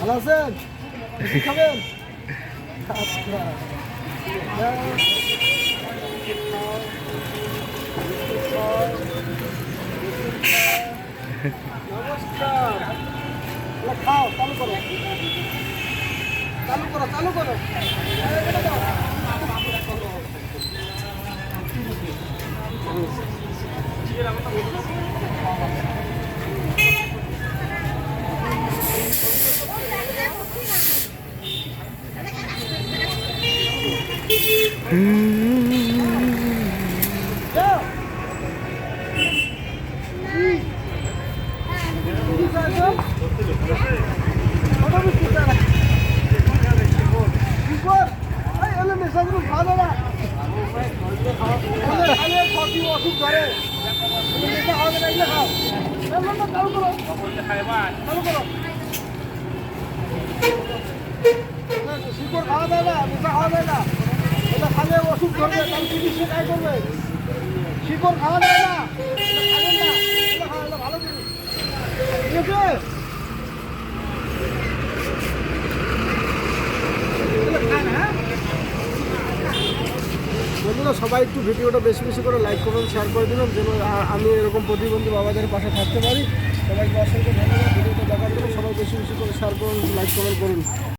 ভালো আছেন? কি খাবেন? আচ্ছা। নমস্কার। খাও, চালু করো। চালু করো, চালু করো। ওষুধ ধরে চালু করো শিকড় খাওয়া যায় না, মিঠা খাওয়া যায় না, এটা খালে ওষুধ ধরবে, তাহলে চিকিৎসা কাজ করবে। শিকড় খাওয়া যায় না, খাবেন না, এটা খাওয়া এটা ভালো জিনিস, ঠিক আছে? বন্ধুরা সবাই একটু ভিডিওটা বেশি বেশি করে লাইক করুন, শেয়ার করে দিবেন, যেন আমি এরকম প্রতিবন্ধী বাবাদের পাশে থাকতে পারি। সবাইকে অসংখ্য ধন্যবাদ ভিডিওটা দেখার জন্য। সবাই বেশি বেশি করে শেয়ার করুন, লাইক কমেন্ট করুন।